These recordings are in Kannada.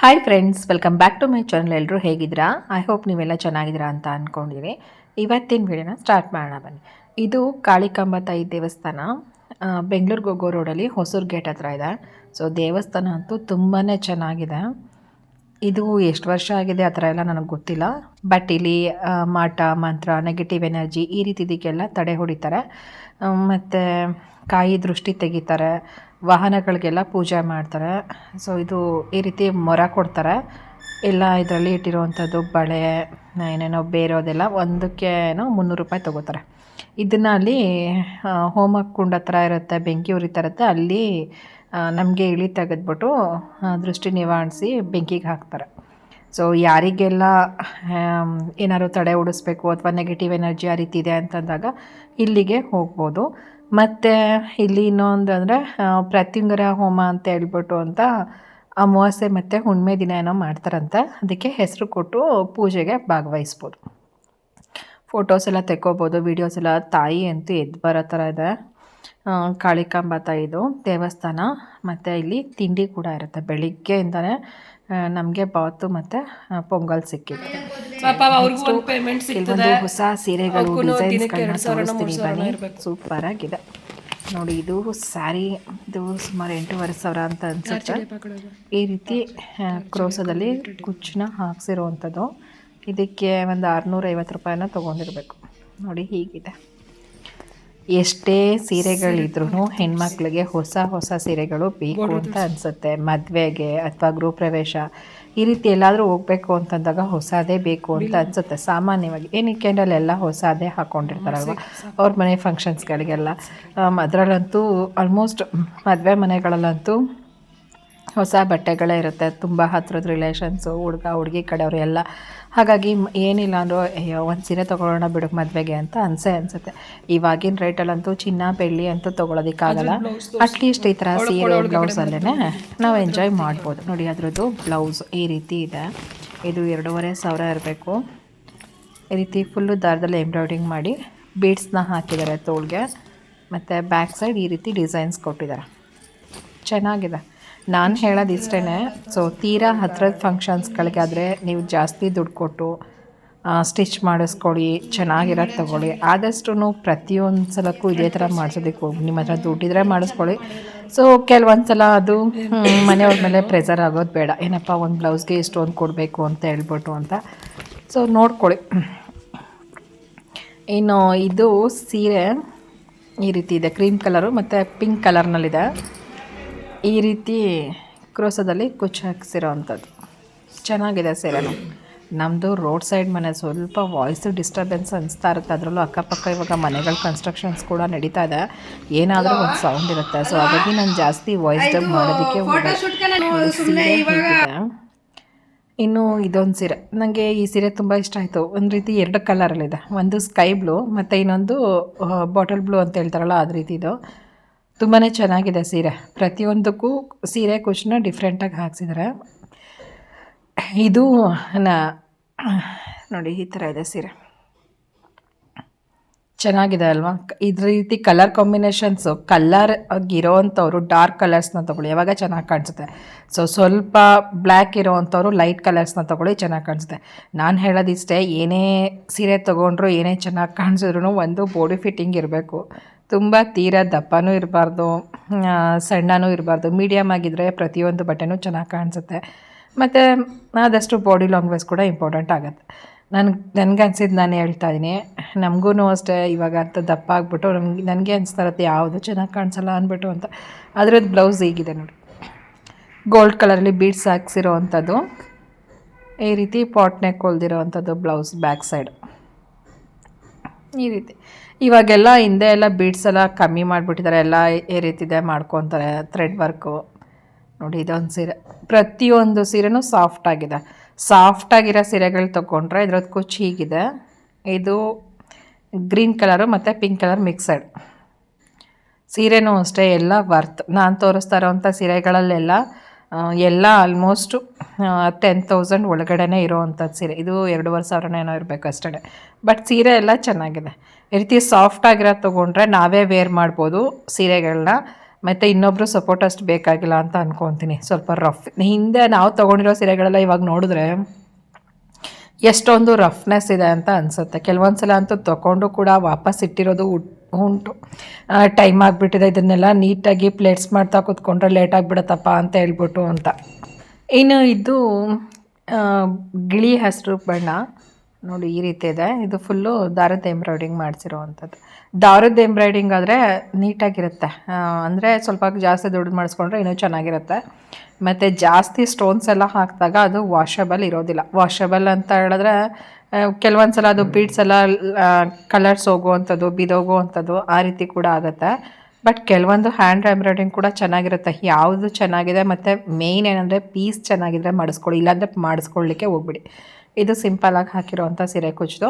Hi friends, welcome back to my channel. ಎಲ್ಲರೂ ಹೇಗಿದ್ದೀರಾ? ಐ ಹೋಪ್ ನೀವೆಲ್ಲ ಚೆನ್ನಾಗಿದ್ದೀರಾ ಅಂತ ಅಂದ್ಕೊಂಡಿದ್ದೀನಿ. ಇವತ್ತಿನ ವಿಡಿಯೋನ ಸ್ಟಾರ್ಟ್ ಮಾಡೋಣ ಬನ್ನಿ. ಇದು ಕಾಳಿಕಾಂಬ ತಾಯಿ ದೇವಸ್ಥಾನ, ಬೆಂಗಳೂರಿಗೆ ಹೋಗೋ ರೋಡಲ್ಲಿ ಹೊಸೂರು ಗೇಟ್ ಹತ್ರ ಇದೆ. ಸೊ ದೇವಸ್ಥಾನ ಅಂತೂ ತುಂಬಾ ಚೆನ್ನಾಗಿದೆ. ಇದು ಎಷ್ಟು ವರ್ಷ ಆಗಿದೆ ಆ ಥರ ಎಲ್ಲ ನನಗೆ ಗೊತ್ತಿಲ್ಲ. ಬಟ್ ಇಲ್ಲಿ ಮಾಟ ಮಂತ್ರ, ನೆಗೆಟಿವ್ ಎನರ್ಜಿ ಈ ರೀತಿದಕ್ಕೆಲ್ಲ ತಡೆ ಹೊಡಿತಾರೆ. ಮತ್ತು ಕಾಯಿ ದೃಷ್ಟಿ ತೆಗಿತಾರೆ, ವಾಹನಗಳಿಗೆಲ್ಲ ಪೂಜೆ ಮಾಡ್ತಾರೆ. ಸೊ ಇದು ಈ ರೀತಿ ಮೊರ ಕೊಡ್ತಾರೆ. ಎಲ್ಲ ಇದರಲ್ಲಿ ಇಟ್ಟಿರುವಂಥದ್ದು ಬಳೆ ಏನೇನೋ ಬೇರೋದೆಲ್ಲ ಒಂದಕ್ಕೇನೋ 300 ರೂಪಾಯಿ ತೊಗೋತಾರೆ. ಇದನ್ನು ಅಲ್ಲಿ ಹೋಮ ಕುಂಡ ಹತ್ರ ಇರುತ್ತೆ, ಬೆಂಕಿ ಉರಿತಾ ಇರುತ್ತೆ, ಅಲ್ಲಿ ನಮಗೆ ಇಳಿ ತೆಗೆದ್ಬಿಟ್ಟು ದೃಷ್ಟಿ ನಿವಾರಿಸಿ ಬೆಂಕಿಗೆ ಹಾಕ್ತಾರೆ. ಸೊ ಯಾರಿಗೆಲ್ಲ ಏನಾದ್ರು ತಡೆ ಓಡಿಸ್ಬೇಕು ಅಥವಾ ನೆಗೆಟಿವ್ ಎನರ್ಜಿ ಆ ರೀತಿ ಇದೆ ಅಂತಂದಾಗ ಇಲ್ಲಿಗೆ ಹೋಗ್ಬೋದು. ಮತ್ತು ಇಲ್ಲಿ ಇನ್ನೊಂದು ಅಂದರೆ ಪ್ರತ್ಯುಂಗರ ಹೋಮ ಅಂತ ಹೇಳ್ಬಿಟ್ಟು ಅಂತ ಅಮಾವಾಸ್ಯೆ ಮತ್ತು ಹುಣ್ಣಿಮೆ ದಿನ ಏನೋ ಮಾಡ್ತಾರಂತೆ. ಅದಕ್ಕೆ ಹೆಸರು ಕೊಟ್ಟು ಪೂಜೆಗೆ ಭಾಗವಹಿಸ್ಬೋದು. ಫೋಟೋಸ್ ಎಲ್ಲ ತೆಕ್ಕೋಬೋದು, ವೀಡಿಯೋಸ್ ಎಲ್ಲ. ತಾಯಿ ಅಂತೂ ಎದ್ದು ಬರೋ ಥರ ಇದೆ. ಕಾಳಿಕಾಂಬ ತಾಯಿದು ದೇವಸ್ಥಾನ. ಮತ್ತು ಇಲ್ಲಿ ತಿಂಡಿ ಕೂಡ ಇರುತ್ತೆ. ಬೆಳಿಗ್ಗೆಯಿಂದನೇ ನಮಗೆ ಬಾತು ಮತ್ತು ಪೊಂಗಲ್ ಸಿಕ್ಕಿತ್ತು. ಕೆಲವೊಂದು ಹೊಸ ಸೀರೆಗಳು ಡಿಸೈನ್ಸ್ಗಳನ್ನ ತೋರಿಸ್ತೀನಿ ಬನ್ನಿ. ಸೂಪರ್ ಆಗಿದೆ ನೋಡಿ. ಇದು ಸ್ಯಾರಿ, ಇದು ಸುಮಾರು 8,500 ಅಂತ ಅನ್ಸುತ್ತೆ. ಈ ರೀತಿ ಕ್ರೋಸದಲ್ಲಿ ಕುಚ್ಚನ್ನ ಹಾಕ್ಸಿರುವಂಥದ್ದು. ಇದಕ್ಕೆ ಒಂದು 650 ರೂಪಾಯಿನ ತೊಗೊಂಡಿರ್ಬೇಕು ನೋಡಿ. ಹೀಗಿದೆ. ಎಷ್ಟೇ ಸೀರೆಗಳಿದ್ರೂ ಹೆಣ್ಮಕ್ಳಿಗೆ ಹೊಸ ಸೀರೆಗಳು ಬೇಕು ಅಂತ ಅನಿಸುತ್ತೆ. ಮದುವೆಗೆ ಅಥವಾ ಗೃಹ ಪ್ರವೇಶ ಈ ರೀತಿ ಎಲ್ಲಾದರೂ ಹೋಗಬೇಕು ಅಂತಂದಾಗ ಹೊಸದೇ ಬೇಕು ಅಂತ ಅನಿಸುತ್ತೆ ಸಾಮಾನ್ಯವಾಗಿ. ಏನಕ್ಕೆ ಅಂದರೆ ಅಲ್ಲೆಲ್ಲ ಹೊಸದೇ ಹಾಕ್ಕೊಂಡಿರ್ತಾರಲ್ವ ಅವ್ರ ಮನೆ ಫಂಕ್ಷನ್ಸ್ಗಳಿಗೆಲ್ಲ. ಅದರಲ್ಲಂತೂ ಆಲ್ಮೋಸ್ಟ್ ಮದುವೆ ಮನೆಗಳಲ್ಲಂತೂ ಹೊಸ ಬಟ್ಟೆಗಳೇ ಇರುತ್ತೆ. ತುಂಬ ಹತ್ರದ ರಿಲೇಷನ್ಸು, ಹುಡುಗಿ ಕಡೆಯವರು ಎಲ್ಲ. ಹಾಗಾಗಿ ಏನಿಲ್ಲ ಅಂದರೂ ಒಂದು ಸೀರೆ ತೊಗೊಳ್ಳೋಣ ಬಿಡು ಮದುವೆಗೆ ಅಂತ ಅನಿಸುತ್ತೆ. ಇವಾಗಿನ ರೇಟಲ್ಲಂತೂ ಚಿನ್ನ ಬೆಳ್ಳಿ ಅಂತೂ ತೊಗೊಳೋದಕ್ಕಾಗಲ್ಲ. ಅಟ್ಲೀಸ್ಟ್ ಈ ಥರ ಸೀರೆ ಬ್ಲೌಸಲ್ಲೇ ನಾವು ಎಂಜಾಯ್ ಮಾಡ್ಬೋದು ನೋಡಿ. ಅದರದ್ದು ಬ್ಲೌಸ್ ಈ ರೀತಿ ಇದೆ. ಇದು 2,500 ಇರಬೇಕು. ಈ ರೀತಿ ಫುಲ್ಲು ದಾರದಲ್ಲಿ ಎಂಬ್ರಾಯ್ಡ್ರಿಂಗ್ ಮಾಡಿ ಬೀಡ್ಸ್ನ ಹಾಕಿದ್ದಾರೆ ತೋಳಿಗೆ. ಮತ್ತು ಬ್ಯಾಕ್ ಸೈಡ್ ಈ ರೀತಿ ಡಿಸೈನ್ಸ್ ಕೊಟ್ಟಿದ್ದಾರೆ. ಚೆನ್ನಾಗಿದೆ. ನಾನು ಹೇಳೋದು ಇಷ್ಟೇ. ಸೊ ತೀರಾ ಹತ್ರದ ಫಂಕ್ಷನ್ಸ್ಗಳಿಗಾದರೆ ನೀವು ಜಾಸ್ತಿ ದುಡ್ಡು ಕೊಟ್ಟು ಸ್ಟಿಚ್ ಮಾಡಿಸ್ಕೊಳ್ಳಿ, ಚೆನ್ನಾಗಿರೋದು ತೊಗೊಳ್ಳಿ. ಆದಷ್ಟು ಪ್ರತಿಯೊಂದು ಸಲಕ್ಕೂ ಇದೇ ಥರ ಮಾಡಿಸೋದಕ್ಕೆ ಹೋಗಿ ನಿಮ್ಮ ಹತ್ರ ದುಡ್ಡಿದ್ರೆ ಮಾಡಿಸ್ಕೊಳ್ಳಿ. ಸೊ ಕೆಲವೊಂದು ಸಲ ಅದು ಮನೆಯವ್ರ ಮೇಲೆ ಪ್ರೆಸರ್ ಆಗೋದು ಬೇಡ. ಏನಪ್ಪ ಒಂದು ಬ್ಲೌಸ್ಗೆ ಇಷ್ಟೊಂದು ಕೊಡಬೇಕು ಅಂತ ಹೇಳ್ಬಿಟ್ಟು ಅಂತ. ಸೊ ನೋಡ್ಕೊಳ್ಳಿ. ಇನ್ನು ಇದು ಸೀರೆ ಈ ರೀತಿ ಇದೆ. ಕ್ರೀಮ್ ಕಲರು ಮತ್ತು ಪಿಂಕ್ ಕಲರ್ನಲ್ಲಿದೆ. ಈ ರೀತಿ ಕ್ರೋಸದಲ್ಲಿ ಕುಚ್ಚು ಹಾಕಿಸಿರೋ ಅಂಥದ್ದು ಚೆನ್ನಾಗಿದೆ ಸೀರೆನು. ನಮ್ಮದು ರೋಡ್ ಸೈಡ್ ಮನೆ, ಸ್ವಲ್ಪ ವಾಯ್ಸ್ ಡಿಸ್ಟರ್ಬೆನ್ಸ್ ಅನಿಸ್ತಾ ಇರುತ್ತೆ. ಅದರಲ್ಲೂ ಅಕ್ಕಪಕ್ಕ ಇವಾಗ ಮನೆಗಳ ಕನ್ಸ್ಟ್ರಕ್ಷನ್ಸ್ ಕೂಡ ನಡೀತಾ ಇದೆ. ಏನಾದರೂ ಒಂದು ಸೌಂಡ್ ಇರುತ್ತೆ. ಸೊ ಹಾಗಾಗಿ ನಾನು ಜಾಸ್ತಿ ವಾಯ್ಸ್ ಡಬ್ ಮಾಡೋದಕ್ಕೆ ಇನ್ನು ಇದೊಂದು ಸೀರೆ, ನನಗೆ ಈ ಸೀರೆ ತುಂಬ ಇಷ್ಟ ಆಯಿತು. ಒಂದು ರೀತಿ 2 ಕಲರಲ್ಲಿದೆ. ಒಂದು ಸ್ಕೈ ಬ್ಲೂ ಮತ್ತು ಇನ್ನೊಂದು ಬಾಟಲ್ ಬ್ಲೂ ಅಂತ ಹೇಳ್ತಾರಲ್ಲ ಅದು ರೀತಿ. ಇದು ತುಂಬಾ ಚೆನ್ನಾಗಿದೆ ಸೀರೆ. ಪ್ರತಿಯೊಂದಕ್ಕೂ ಸೀರೆ ಕುಚ್ಚನ್ನ ಡಿಫ್ರೆಂಟಾಗಿ ಹಾಕ್ಸಿದ್ದಾರೆ. ಇದು ನೋಡಿ ಈ ಥರ ಇದೆ ಸೀರೆ. ಚೆನ್ನಾಗಿದೆ ಅಲ್ವಾ? ಇದ್ರ ರೀತಿ ಕಲರ್ ಕಾಂಬಿನೇಷನ್ಸು ಕಲರ್ ಆಗಿರೋವಂಥವ್ರು ಡಾರ್ಕ್ ಕಲರ್ಸ್ನ ತೊಗೊಳ್ಳಿ, ಯಾವಾಗ ಚೆನ್ನಾಗಿ ಕಾಣಿಸುತ್ತೆ. ಸೊ ಸ್ವಲ್ಪ ಬ್ಲ್ಯಾಕ್ ಇರೋವಂಥವ್ರು ಲೈಟ್ ಕಲರ್ಸ್ನ ತೊಗೊಳ್ಳಿ, ಚೆನ್ನಾಗಿ ಕಾಣಿಸುತ್ತೆ. ನಾನು ಹೇಳೋದಿಷ್ಟೇ, ಏನೇ ಸೀರೆ ತೊಗೊಂಡ್ರು ಏನೇ ಚೆನ್ನಾಗಿ ಕಾಣಿಸಿದ್ರು ಒಂದು ಬಾಡಿ ಫಿಟ್ಟಿಂಗ್ ಇರಬೇಕು. ತುಂಬ ತೀರಾ ದಪ್ಪನೂ ಇರಬಾರ್ದು, ಸಣ್ಣನೂ ಇರಬಾರ್ದು. ಮೀಡಿಯಮ್ ಆಗಿದ್ದರೆ ಪ್ರತಿಯೊಂದು ಬಟ್ಟೆನೂ ಚೆನ್ನಾಗಿ ಕಾಣಿಸುತ್ತೆ. ಮತ್ತು ಆದಷ್ಟು ಬಾಡಿ ಲ್ಯಾಂಗ್ವೇಜ್ ಕೂಡ ಇಂಪಾರ್ಟೆಂಟ್ ಆಗುತ್ತೆ. ನನಗೆ ಅನ್ಸಿದ್ದು ನಾನು ಹೇಳ್ತಾ ಇದ್ದೀನಿ. ನಮಗೂ ಅಷ್ಟೇ ಇವಾಗ ಅಂತ ದಪ್ಪ ಆಗಿಬಿಟ್ಟು ನನಗೆ ಅನಿಸ್ತಾ ಇರುತ್ತೆ ಯಾವುದು ಚೆನ್ನಾಗಿ ಕಾಣಿಸಲ್ಲ ಅಂದ್ಬಿಟ್ಟು ಅಂತ. ಅದರದ್ದು ಬ್ಲೌಸ್ ಹೀಗಿದೆ ನೋಡಿ. ಗೋಲ್ಡ್ ಕಲರಲ್ಲಿ ಬೀಡ್ಸ್ ಹಾಕ್ಸಿರೋ ಅಂಥದ್ದು. ಈ ರೀತಿ ಪಾಟ್ ನೆಕ್ ಹೊಲ್ದಿರೋ ಅಂಥದ್ದು ಬ್ಲೌಸ್ ಬ್ಯಾಕ್ ಸೈಡ್ ಈ ರೀತಿ. ಇವಾಗೆಲ್ಲ ಹಿಂದೆ ಎಲ್ಲ ಬೀಡ್ಸ್ ಎಲ್ಲ ಕಮ್ಮಿ ಮಾಡಿಬಿಟ್ಟಿದ್ದಾರೆ. ಎಲ್ಲ ಈ ರೀತಿದೆ ಮಾಡ್ಕೊತಾರೆ, ಥ್ರೆಡ್ ವರ್ಕು ನೋಡಿ. ಇದೊಂದು ಸೀರೆ, ಪ್ರತಿಯೊಂದು ಸೀರೆನೂ ಸಾಫ್ಟಾಗಿದೆ. ಸಾಫ್ಟಾಗಿರೋ ಸೀರೆಗಳು ತೊಗೊಂಡ್ರೆ ಇದ್ರದ್ದು ಕುಚ್ಚು ಹೀಗಿದೆ. ಇದು ಗ್ರೀನ್ ಕಲರು ಮತ್ತು ಪಿಂಕ್ ಕಲರ್ ಮಿಕ್ಸಡ್. ಸೀರೆನೂ ಅಷ್ಟೇ ಎಲ್ಲ ವರ್ತ್. ನಾನು ತೋರಿಸ್ತಾ ಇರೋವಂಥ ಸೀರೆಗಳಲ್ಲೆಲ್ಲ ಎಲ್ಲ ಆಲ್ಮೋಸ್ಟು 10,000 ಒಳಗಡೆ ಇರೋವಂಥದ್ದು ಸೀರೆ. ಇದು 2,500 ಏನೋ ಇರಬೇಕು ಅಷ್ಟೇ. ಬಟ್ ಸೀರೆ ಎಲ್ಲ ಚೆನ್ನಾಗಿದೆ. ಈ ರೀತಿ ಸಾಫ್ಟಾಗಿರೋದು ತೊಗೊಂಡ್ರೆ ನಾವೇ ವೇರ್ ಮಾಡ್ಬೋದು ಸೀರೆಗಳನ್ನ. ಮತ್ತು ಇನ್ನೊಬ್ಬರು ಸಪೋರ್ಟ್ ಅಷ್ಟು ಬೇಕಾಗಿಲ್ಲ ಅಂತ ಅಂದ್ಕೊತೀನಿ. ಸ್ವಲ್ಪ ರಫ್ ಹಿಂದೆ ನಾವು ತೊಗೊಂಡಿರೋ ಸೀರೆಗಳೆಲ್ಲ ಇವಾಗ ನೋಡಿದ್ರೆ ಎಷ್ಟೊಂದು ರಫ್ನೆಸ್ ಇದೆ ಅಂತ ಅನಿಸುತ್ತೆ. ಕೆಲವೊಂದು ಸಲ ಅಂತೂ ತೊಗೊಂಡು ಕೂಡ ವಾಪಸ್ ಇಟ್ಟಿರೋದು ಉಂಟು. ಟೈಮ್ ಆಗಿಬಿಟ್ಟಿದೆ, ಇದನ್ನೆಲ್ಲ ನೀಟಾಗಿ ಪ್ಲೇಟ್ಸ್ ಮಾಡ್ತಾ ಕೂತ್ಕೊಂಡ್ರೆ ಲೇಟ್ ಆಗಿಬಿಡುತ್ತಪ್ಪ ಅಂತ ಹೇಳ್ಬಿಟ್ಟು ಅಂತ. ಇನ್ನು ಇದು ಗಿಳಿ ಹಸಿರು ಬಣ್ಣ ನೋಡಿ, ಈ ರೀತಿ ಇದೆ. ಇದು ಫುಲ್ಲು ದಾರದ ಎಂಬ್ರಾಯ್ಡಿಂಗ್ ಮಾಡಿಸಿರೋ ಅಂಥದ್ದು. ದಾರದ ಎಂಬ್ರಾಯ್ಡಿಂಗ್ ಆದರೆ ನೀಟಾಗಿರುತ್ತೆ, ಅಂದರೆ ಸ್ವಲ್ಪ ಜಾಸ್ತಿ ದುಡ್ಡು ಮಾಡಿಸ್ಕೊಂಡ್ರೆ ಇನ್ನೂ ಚೆನ್ನಾಗಿರುತ್ತೆ. ಮತ್ತು ಜಾಸ್ತಿ ಸ್ಟೋನ್ಸ್ ಎಲ್ಲ ಹಾಕಿದಾಗ ಅದು ವಾಷಬಲ್ ಇರೋದಿಲ್ಲ. ವಾಷಬಲ್ ಅಂತ ಹೇಳಿದ್ರೆ ಕೆಲವೊಂದು ಸಲ ಅದು ಬೀಡ್ಸ್ ಎಲ್ಲ ಕಲರ್ಸ್ ಹೋಗುವಂಥದ್ದು, ಬಿದೋಗುವಂಥದ್ದು ಆ ರೀತಿ ಕೂಡ ಆಗುತ್ತೆ. ಬಟ್ ಕೆಲವೊಂದು ಹ್ಯಾಂಡ್ ಎಂಬ್ರಾಯ್ಡಿಂಗ್ ಕೂಡ ಚೆನ್ನಾಗಿರುತ್ತೆ. ಯಾವುದು ಚೆನ್ನಾಗಿದೆ ಮತ್ತು ಮೇಯ್ನ್ ಏನಂದರೆ ಪೀಸ್ ಚೆನ್ನಾಗಿದ್ರೆ ಮಾಡಿಸ್ಕೊಳ್ಳಿ, ಇಲ್ಲಾಂದರೆ ಮಾಡಿಸ್ಕೊಳ್ಳಿಕ್ಕೆ ಹೋಗ್ಬಿಡಿ. ಇದು ಸಿಂಪಲಾಗಿ ಹಾಕಿರೋವಂಥ ಸೀರೆ ಕುಚ್ಚು.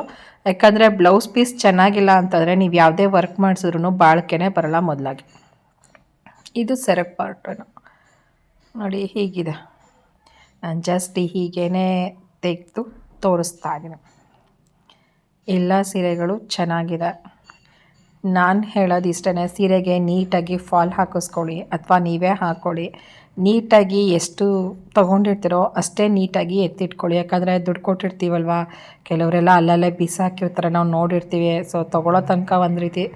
ಯಾಕಂದರೆ ಬ್ಲೌಸ್ ಪೀಸ್ ಚೆನ್ನಾಗಿಲ್ಲ ಅಂತಂದರೆ ನೀವು ಯಾವುದೇ ವರ್ಕ್ ಮಾಡಿಸಿದ್ರು ಬಾಳ್ಕೆನೇ ಬರೋಲ್ಲ ಮೊದಲಾಗಿ. ಇದು ಸೆರಗ್ ಪಾರ್ಟನು ನೋಡಿ ಹೀಗಿದೆ. ನಾನು ಜಸ್ಟ್ ಹೀಗೇ ತೆಗೆದು ತೋರಿಸ್ತಾ ಇದ್ದೀನಿ. ಎಲ್ಲ ಸೀರೆಗಳು ಚೆನ್ನಾಗಿದೆ. ನಾನು ಹೇಳೋದು ಇಷ್ಟೇ, ಸೀರೆಗೆ ನೀಟಾಗಿ ಫಾಲ್ ಹಾಕಿಸ್ಕೊಳ್ಳಿ ಅಥವಾ ನೀವೇ ಹಾಕ್ಕೊಳ್ಳಿ. ನೀಟಾಗಿ ಎಷ್ಟು ತೊಗೊಂಡಿರ್ತೀರೋ ಅಷ್ಟೇ ನೀಟಾಗಿ ಎತ್ತಿಟ್ಕೊಳ್ಳಿ. ಯಾಕಂದರೆ ದುಡ್ಡು ಕೊಟ್ಟಿರ್ತೀವಲ್ವ, ಕೆಲವರೆಲ್ಲ ಅಲ್ಲಲ್ಲೇ ಬಿಸಾಕಿರ್ತಾರೆ, ನಾವು ನೋಡಿರ್ತೀವಿ. ಸೊ ತೊಗೊಳ್ಳೋ ತನಕ ಒಂದು ರೀತಿ.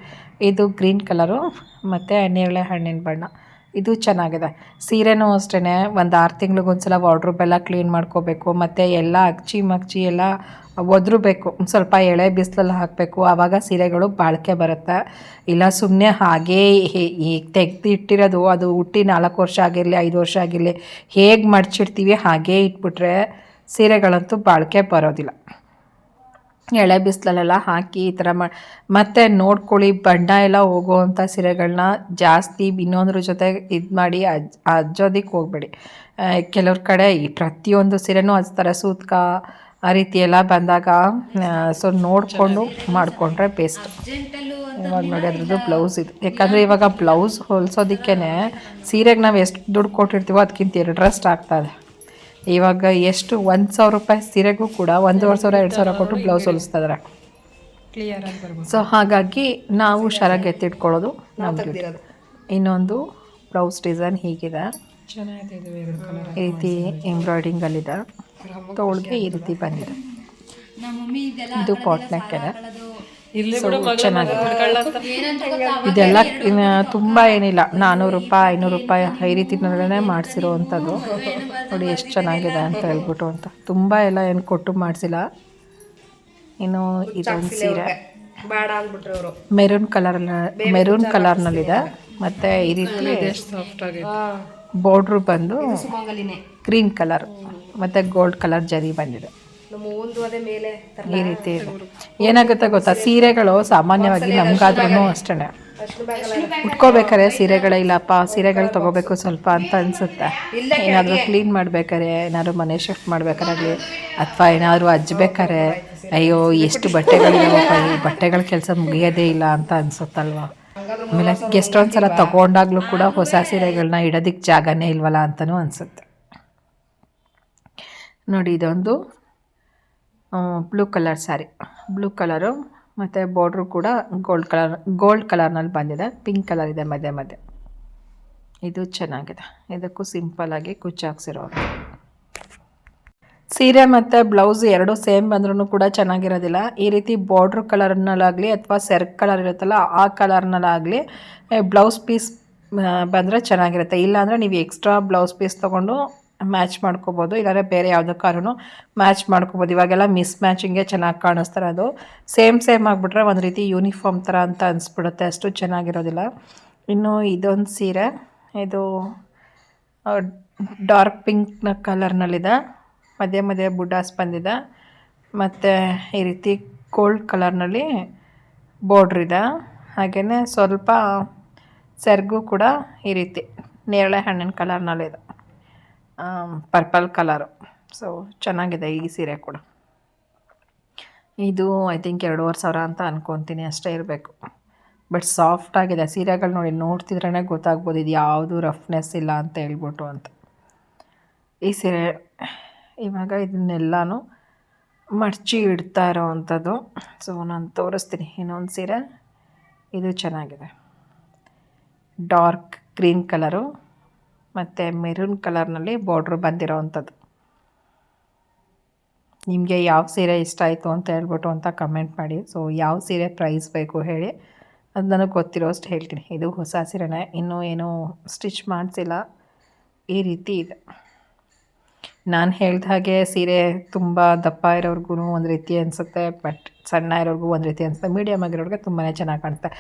ಇದು ಗ್ರೀನ್ ಕಲರು ಮತ್ತು ನೇರಳೆ ಹಣ್ಣಿನ ಬಣ್ಣ, ಇದು ಚೆನ್ನಾಗಿದೆ. ಸೀರೆನೂ ಅಷ್ಟೇ, ಒಂದು 6 ತಿಂಗಳಿಗೊಂದ್ಸಲ ವಾರ್ಡ್ರೋಬೆಲ್ಲ ಕ್ಲೀನ್ ಮಾಡ್ಕೋಬೇಕು. ಮತ್ತು ಎಲ್ಲ ಅಚ್ಚಿ ಮಗ್ಚಿ ಎಲ್ಲ ಒದರಬೇಕು, ಸ್ವಲ್ಪ ಎಳೆ ಬಿಸಿಲಲ್ಲಿ ಹಾಕಬೇಕು. ಆವಾಗ ಸೀರೆಗಳು ಬಾಳಿಕೆ ಬರುತ್ತೆ. ಇಲ್ಲ ಸುಮ್ಮನೆ ಹಾಗೇ ತೆಗೆದು ಇಟ್ಟಿರೋದು ಅದು ಹುಟ್ಟಿ 4 ವರ್ಷ ಆಗಿರಲಿ 5 ವರ್ಷ ಆಗಿರಲಿ ಹೇಗೆ ಮಡ್ಚಿಡ್ತೀವಿ ಹಾಗೇ ಇಟ್ಬಿಟ್ರೆ ಸೀರೆಗಳಂತೂ ಬಾಳಿಕೆ ಬರೋದಿಲ್ಲ. ಎಳೆ ಬಿಸಿಲಲ್ಲೆಲ್ಲ ಹಾಕಿ ಈ ಥರ ಮತ್ತು ನೋಡ್ಕೊಳ್ಳಿ, ಬಣ್ಣ ಎಲ್ಲ ಹೋಗುವಂಥ ಸೀರೆಗಳನ್ನ ಜಾಸ್ತಿ ಇನ್ನೊಂದ್ರ ಜೊತೆ ಇದು ಮಾಡಿ ಹಜ್ಜೋದಕ್ಕೆ ಹೋಗ್ಬೇಡಿ. ಕೆಲವ್ರ ಕಡೆ ಈ ಪ್ರತಿಯೊಂದು ಸೀರೆನೂ ಹಚ್ತಾರೆ, ಸೂತ್ಕ ಆ ರೀತಿ ಎಲ್ಲ ಬಂದಾಗ ಸೊ ನೋಡಿಕೊಂಡು ಮಾಡಿಕೊಂಡ್ರೆ ಬೆಸ್ಟ್. ಇವಾಗ ನೋಡಿ ಅದ್ರದ್ದು ಬ್ಲೌಸ್ ಇದು. ಯಾಕಂದರೆ ಇವಾಗ ಬ್ಲೌಸ್ ಹೊಲಿಸೋದಕ್ಕೇ ಸೀರೆಗೆ ನಾವು ಎಷ್ಟು ದುಡ್ಡು ಕೊಟ್ಟಿರ್ತೀವೋ ಅದಕ್ಕಿಂತ 2 ಆಗ್ತದೆ. ಇವಾಗ ಎಷ್ಟು 1,000 ರೂಪಾಯಿ ಸೀರೆಗೂ ಕೂಡ 1,500 2,000 ಕೊಟ್ಟು ಬ್ಲೌಸ್ ಹೊಲಿಸ್ತಾ ಇದ್ದಾರೆ. ಸೊ ಹಾಗಾಗಿ ನಾವು ಹುಷಾರಾಗಿ ಎತ್ತಿಟ್ಕೊಳ್ಳೋದು ನಮ್ಗೆ. ಇನ್ನೊಂದು ಬ್ಲೌಸ್ ಡಿಸೈನ್ ಹೀಗಿದೆ, ಈ ರೀತಿ ಎಂಬ್ರಾಯ್ಡಿಂಗಲ್ಲಿದೆ. ತೋಳಿಗೆ ಈ ರೀತಿ ಬಂದಿದೆ. ಇದು ಪಾಟ್ ನೆಕ್ ಇದೆ, ಚೆನ್ನಾಗಿದೆ. ಇದೆಲ್ಲ ತುಂಬ ಏನಿಲ್ಲ, 400 ರೂಪಾಯಿ 500 ರೂಪಾಯಿ ಈ ರೀತಿನಲ್ಲೇ ಮಾಡಿಸಿರೋವಂಥದ್ದು. ನೋಡಿ ಎಷ್ಟು ಚೆನ್ನಾಗಿದೆ ಅಂತ ಹೇಳ್ಬಿಟ್ಟು ಅಂತ. ತುಂಬ ಎಲ್ಲ ಏನು ಕೊಟ್ಟು ಮಾಡಿಸಿಲ್ಲ. ಇನ್ನು ಇದೊಂದು ಸೀರೆ ಮೆರೂನ್ ಕಲರ್ನಲ್ಲಿದೆ. ಮತ್ತು ಈ ರೀತಿ ಬಾರ್ಡ್ರು ಬಂದು ಗ್ರೀನ್ ಕಲರ್ ಮತ್ತು ಗೋಲ್ಡ್ ಕಲರ್ ಜರಿ ಬಂದಿದೆ. ಈ ರೀತಿ ಏನಾಗುತ್ತೆ ಗೊತ್ತಾ, ಸೀರೆಗಳು ಸಾಮಾನ್ಯವಾಗಿ ನಮಗಾದ್ರೂ ಅಷ್ಟೇ ಉಟ್ಕೋಬೇಕಾರೆ ಸೀರೆಗಳೇ ಇಲ್ಲಪ್ಪ, ಸೀರೆಗಳು ತೊಗೋಬೇಕು ಸ್ವಲ್ಪ ಅಂತ ಅನಿಸುತ್ತೆ. ಏನಾದರೂ ಕ್ಲೀನ್ ಮಾಡ್ಬೇಕಾರೆ, ಏನಾದ್ರು ಮನೆ ಶಿಫ್ಟ್ ಮಾಡ್ಬೇಕಾರಾಗಲಿ ಅಥವಾ ಏನಾದರೂ ಹಜ್ಬೇಕಾರೆ ಅಯ್ಯೋ ಎಷ್ಟು ಬಟ್ಟೆಗಳಿದಾವಪ್ಪ, ಈ ಬಟ್ಟೆಗಳ ಕೆಲಸ ಮುಗಿಯೋದೇ ಇಲ್ಲ ಅಂತ ಅನಿಸುತ್ತಲ್ವ. ಆಮೇಲೆ ಎಷ್ಟೊಂದು ಸಲ ತೊಗೊಂಡಾಗಲೂ ಕೂಡ ಹೊಸ ಸೀರೆಗಳನ್ನ ಇಡೋದಕ್ಕೆ ಜಾಗನೇ ಇಲ್ವಲ್ಲ ಅಂತಲೂ ಅನಿಸುತ್ತೆ. ನೋಡಿ ಇದೊಂದು blue colour sari, blue colour ಮತ್ತು ಬಾರ್ಡ್ರು ಕೂಡ ಗೋಲ್ಡ್ ಕಲರ್ನಲ್ಲಿ ಬಂದಿದೆ. ಪಿಂಕ್ ಕಲರ್ ಇದೆ ಮಧ್ಯೆ ಮಧ್ಯೆ. ಇದು ಚೆನ್ನಾಗಿದೆ. ಇದಕ್ಕೂ ಸಿಂಪಲ್ಲಾಗಿ ಕುಚ್ಚಾಕ್ಸಿರೋ ಸೀರೆ ಮತ್ತು ಬ್ಲೌಸ್ ಎರಡೂ ಸೇಮ್ ಬಂದ್ರೂ ಕೂಡ ಚೆನ್ನಾಗಿರೋದಿಲ್ಲ. ಈ ರೀತಿ ಬಾರ್ಡ್ರ್ ಕಲರ್ನಲ್ಲಾಗಲಿ ಅಥವಾ ಸೆರ್ಗ್ ಕಲರ್ ಇರುತ್ತಲ್ಲ ಆ ಕಲರ್ನಲ್ಲಾಗಲಿ ಬ್ಲೌಸ್ ಪೀಸ್ ಬಂದರೆ ಚೆನ್ನಾಗಿರುತ್ತೆ. ಇಲ್ಲಾಂದರೆ ನೀವು ಎಕ್ಸ್ಟ್ರಾ ಬ್ಲೌಸ್ ಪೀಸ್ ತೊಗೊಂಡು ಮ್ಯಾಚ್ ಮಾಡ್ಕೋಬೋದು, ಇಲ್ಲಾಂದರೆ ಬೇರೆ ಯಾವುದಕ್ಕಾದ್ರೂ ಮ್ಯಾಚ್ ಮಾಡ್ಕೋಬೋದು. ಇವಾಗೆಲ್ಲ ಮಿಸ್ ಮ್ಯಾಚಿಂಗೇ ಚೆನ್ನಾಗಿ ಕಾಣಿಸ್ತಾರೆ. ಅದು ಸೇಮ್ ಆಗಿಬಿಟ್ರೆ ಒಂದು ರೀತಿ ಯೂನಿಫಾರ್ಮ್ ಥರ ಅಂತ ಅನಿಸ್ಬಿಡುತ್ತೆ, ಅಷ್ಟು ಚೆನ್ನಾಗಿರೋದಿಲ್ಲ. ಇನ್ನು ಇದೊಂದು ಸೀರೆ, ಇದು ಡಾರ್ಕ್ ಪಿಂಕ್ ಕಲರ್ನಲ್ಲಿದೆ, ಮಧ್ಯೆ ಮಧ್ಯೆ ಬುಡ್ಡಾಸ್ ಬಂದಿದೆ. ಮತ್ತು ಈ ರೀತಿ ಗೋಲ್ಡ್ ಕಲರ್ನಲ್ಲಿ ಬಾರ್ಡ್ರ್ ಇದೆ. ಹಾಗೆಯೇ ಸ್ವಲ್ಪ ಸೆರ್ಗು ಕೂಡ ಈ ರೀತಿ ನೇರಳೆ ಹಣ್ಣಿನ ಕಲರ್ನಲ್ಲಿದೆ, ಪರ್ಪಲ್ ಕಲರು. ಸೊ ಚೆನ್ನಾಗಿದೆ ಈ ಸೀರೆ ಕೂಡ. ಇದು ಐ ಥಿಂಕ್ 2,500 ಅಂತ ಅಂದ್ಕೊತೀನಿ, ಅಷ್ಟೇ ಇರಬೇಕು. ಬಟ್ ಸಾಫ್ಟಾಗಿದೆ ಸೀರೆಗಳು. ನೋಡ್ತಿದ್ರೇ ಗೊತ್ತಾಗ್ಬೋದು ಇದು ಯಾವುದು ರಫ್ನೆಸ್ ಇಲ್ಲ ಅಂತ ಹೇಳ್ಬಿಟ್ಟು ಅಂತ. ಈ ಸೀರೆ ಇವಾಗ ಇದನ್ನೆಲ್ಲನೂ ಮಡಚಿ ಇಡ್ತಾ ಇರೋವಂಥದ್ದು. ಸೊ ನಾನು ತೋರಿಸ್ತೀನಿ ಇನ್ನೊಂದು ಸೀರೆ. ಇದು ಚೆನ್ನಾಗಿದೆ, ಡಾರ್ಕ್ ಗ್ರೀನ್ ಕಲರು ಮತ್ತು ಮೆರೂನ್ ಕಲರ್ನಲ್ಲಿ ಬಾರ್ಡ್ರ್ ಬಂದಿರೋ ಅಂಥದ್ದು. ನಿಮಗೆ ಯಾವ ಸೀರೆ ಇಷ್ಟ ಆಯಿತು ಅಂತ ಹೇಳ್ಬಿಟ್ಟು ಅಂತ ಕಮೆಂಟ್ ಮಾಡಿ. ಸೊ ಯಾವ ಸೀರೆ ಪ್ರೈಸ್ ಬೇಕು ಹೇಳಿ, ಅದು ನನಗೆ ಗೊತ್ತಿರೋ ಅಷ್ಟು ಹೇಳ್ತೀನಿ. ಇದು ಹೊಸ ಸೀರೆನೇ, ಇನ್ನೂ ಏನೂ ಸ್ಟಿಚ್ ಮಾಡಿಸಿಲ್ಲ. ಈ ರೀತಿ ಇದೆ. ನಾನು ಹೇಳ್ದ ಹಾಗೆ ಸೀರೆ ತುಂಬ ದಪ್ಪ ಇರೋರ್ಗು ಒಂದು ರೀತಿ ಅನಿಸುತ್ತೆ, ಬಟ್ ಸಣ್ಣ ಇರೋರ್ಗೂ ಒಂದು ರೀತಿ ಅನಿಸುತ್ತೆ, ಮೀಡಿಯಮ್ ಆಗಿರೋರಿಗೆ ತುಂಬಾ ಚೆನ್ನಾಗಿ ಕಾಣುತ್ತೆ.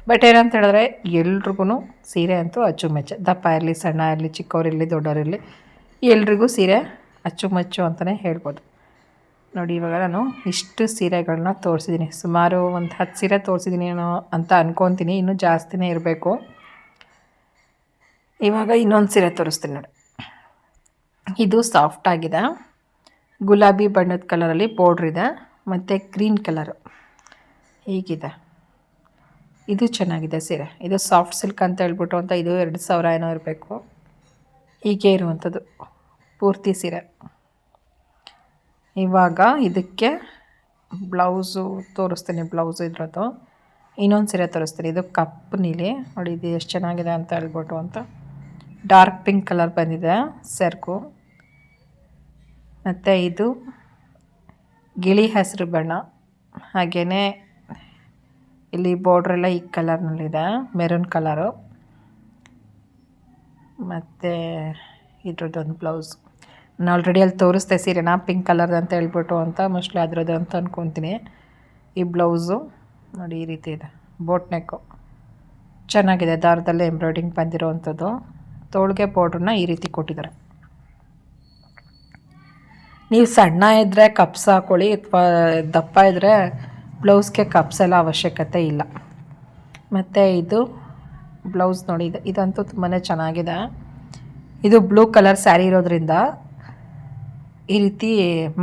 ಬಟ್ ಏನಂತ ಹೇಳಿದ್ರೆ ಎಲ್ರಿಗೂ ಸೀರೆ ಅಂತೂ ಅಚ್ಚುಮೆಚ್ಚು. ದಪ್ಪ ಇರಲಿ, ಸಣ್ಣ ಇರಲಿ, ಚಿಕ್ಕವರಿರಲಿ, ದೊಡ್ಡವರಿರಲಿ, ಎಲ್ರಿಗೂ ಸೀರೆ ಅಚ್ಚುಮೆಚ್ಚು ಅಂತಲೇ ಹೇಳ್ಬೋದು. ನೋಡಿ, ಇವಾಗ ನಾನು ಇಷ್ಟು ಸೀರೆಗಳನ್ನ ತೋರಿಸಿದ್ದೀನಿ. ಸುಮಾರು ಒಂದು 10 ಸೀರೆ ತೋರಿಸಿದ್ದೀನಿ ಅಂತ ಅಂದ್ಕೊತೀನಿ, ಇನ್ನೂ ಜಾಸ್ತಿನೇ ಇರಬೇಕು. ಇವಾಗ ಇನ್ನೊಂದು ಸೀರೆ ತೋರಿಸ್ತೀನಿ ನೋಡಿ. ಇದು ಸಾಫ್ಟ್ ಆಗಿದೆ, ಗುಲಾಬಿ ಬಣ್ಣದ ಕಲರಲ್ಲಿ ಬಾರ್ಡ್ರ್ ಇದೆ ಮತ್ತು ಗ್ರೀನ್ ಕಲರು ಹೀಗಿದೆ. ಇದು ಚೆನ್ನಾಗಿದೆ ಸೀರೆ. ಇದು ಸಾಫ್ಟ್ ಸಿಲ್ಕ್ ಅಂತ ಹೇಳ್ಬಿಟ್ಟು ಅಂತ, ಇದು 2000 ಏನೋ ಇರಬೇಕು. ಹೀಗೆ ಇರುವಂಥದ್ದು ಪೂರ್ತಿ ಸೀರೆ. ಇವಾಗ ಇದಕ್ಕೆ ಬ್ಲೌಸು ತೋರಿಸ್ತೀನಿ. ಬ್ಲೌಸು ಇದ್ರದ್ದು ಇನ್ನೊಂದು ಸೀರೆ ತೋರಿಸ್ತೀನಿ. ಇದು ಕಪ್ಪು ನೀಲಿ ನೋಡಿ, ಇದು ಎಷ್ಟು ಚೆನ್ನಾಗಿದೆ ಅಂತ ಹೇಳ್ಬಿಟ್ಟು ಅಂತ. ಡಾರ್ಕ್ ಪಿಂಕ್ ಕಲರ್ ಬಂದಿದೆ ಸೆರ್ಕು, ಮತ್ತು ಇದು ಗಿಳಿ ಹಸಿರು ಬಣ್ಣ. ಹಾಗೆಯೇ ಇಲ್ಲಿ ಬಾರ್ಡ್ರೆಲ್ಲ ಈ ಕಲರ್ನಲ್ಲಿದೆ, ಮೆರೂನ್ ಕಲರು. ಮತ್ತು ಇದ್ರದ್ದೊಂದು ಬ್ಲೌಸ್ ನಾನು ಆಲ್ರೆಡಿ ಅಲ್ಲಿ ತೋರಿಸ್ದೆ ಸೀರೆನ, ಪಿಂಕ್ ಕಲರ್ದು ಅಂತ ಹೇಳ್ಬಿಟ್ಟು ಅಂತ, ಮೋಸ್ಟ್ಲಿ ಅದರದ್ದು ಅಂತ ಅಂದ್ಕೊತೀನಿ. ಈ ಬ್ಲೌಸು ನೋಡಿ ಈ ರೀತಿ ಇದೆ, ಬೋಟ್ ನೆಕ್ಕು ಚೆನ್ನಾಗಿದೆ, ದಾರದಲ್ಲೇ ಎಂಬ್ರಾಯ್ಡಿಂಗ್ ಬಂದಿರೋ ಅಂಥದ್ದು. ತೋಳಿಗೆ ಬಾರ್ಡ್ರನ್ನ ಈ ರೀತಿ ಕೊಟ್ಟಿದ್ದಾರೆ. ನೀವು ಸಣ್ಣ ಇದ್ದರೆ ಕಪ್ಸ್ ಹಾಕ್ಕೊಳ್ಳಿ, ಅಥವಾ ದಪ್ಪ ಇದ್ದರೆ ಬ್ಲೌಸ್ಗೆ ಕಪ್ಸ್ ಎಲ್ಲ ಅವಶ್ಯಕತೆ ಇಲ್ಲ. ಮತ್ತು ಇದು ಬ್ಲೌಸ್ ನೋಡಿ, ಇದಂತೂ ತುಂಬಾ ಚೆನ್ನಾಗಿದೆ. ಇದು ಬ್ಲೂ ಕಲರ್ ಸ್ಯಾರಿ ಇರೋದ್ರಿಂದ ಈ ರೀತಿ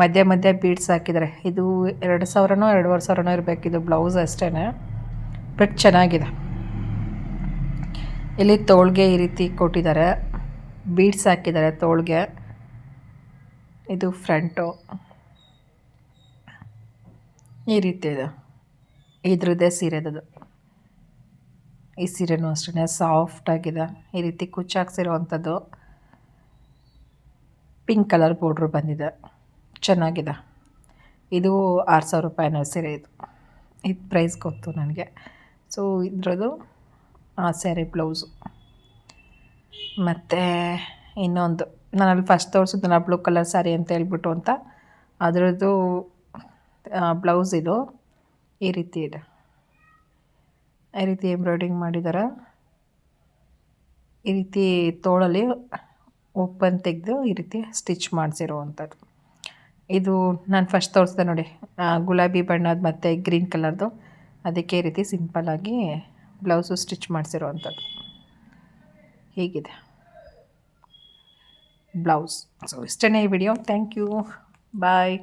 ಮಧ್ಯೆ ಮಧ್ಯೆ ಬೀಡ್ಸ್ ಹಾಕಿದ್ದಾರೆ. ಇದು 2000ನೋ 2500ನೋ ಇರಬೇಕು. ಇದು ಬ್ಲೌಸ್ ಅಷ್ಟೇ, ಬಟ್ ಚೆನ್ನಾಗಿದೆ. ಇಲ್ಲಿ ತೋಳಿಗೆ ಈ ರೀತಿ ಕೊಟ್ಟಿದ್ದಾರೆ, ಬೀಡ್ಸ್ ಹಾಕಿದ್ದಾರೆ ತೋಳಿಗೆ. ಇದು ಫ್ರಂಟು ಈ ರೀತಿ ಇದೆ. ಇದ್ರದ್ದೇ ಸೀರೆದದು. ಈ ಸೀರೆನೂ ಅಷ್ಟೇ ಸಾಫ್ಟಾಗಿದೆ, ಈ ರೀತಿ ಕುಚ್ಚು ಹಾಕ್ಸಿರೋ ಅಂಥದ್ದು. ಪಿಂಕ್ ಕಲರ್ ಬಾರ್ಡ್ರ್ ಬಂದಿದೆ, ಚೆನ್ನಾಗಿದೆ. ಇದು 6000 ರೂಪಾಯಿನೋ ಸೀರೆ. ಇದು ಪ್ರೈಸ್ ಗೊತ್ತು ನನಗೆ. ಸೊ ಇದ್ರದ್ದು ಆ ಸ್ಯಾರಿ ಬ್ಲೌಸು. ಮತ್ತು ಇನ್ನೊಂದು ನಾನಲ್ಲಿ ಫಸ್ಟ್ ತೋರಿಸಿದ್ನಲ್ಲ ಬ್ಲೂ ಕಲರ್ ಸ್ಯಾರಿ ಅಂತ ಹೇಳ್ಬಿಟ್ಟು ಅಂತ, ಅದರದ್ದು ಬ್ಲೌಸ್ ಇದು ಈ ರೀತಿ ಇದೆ. ಈ ರೀತಿ ಎಂಬ್ರಾಯ್ಡಿಂಗ್ ಮಾಡಿದ್ದಾರೆ. ಈ ರೀತಿ ತೋಳಲ್ಲಿ ಓಪನ್ ತೆಗೆದು ಈ ರೀತಿ ಸ್ಟಿಚ್ ಮಾಡಿಸಿರುವಂಥದ್ದು. ಇದು ನಾನು ಫಸ್ಟ್ ತೋರಿಸ್ದೆ ನೋಡಿ, ಗುಲಾಬಿ ಬಣ್ಣದ ಮತ್ತು ಗ್ರೀನ್ ಕಲರ್ದು, ಅದಕ್ಕೆ ಈ ರೀತಿ ಸಿಂಪಲ್ಲಾಗಿ ಬ್ಲೌಸು ಸ್ಟಿಚ್ ಮಾಡಿಸಿರುವಂಥದ್ದು. ಹೀಗಿದೆ ಬ್ಲೌಸ್. ಸೊ ಇಷ್ಟೇ ಈ ವಿಡಿಯೋ. Thank you, bye.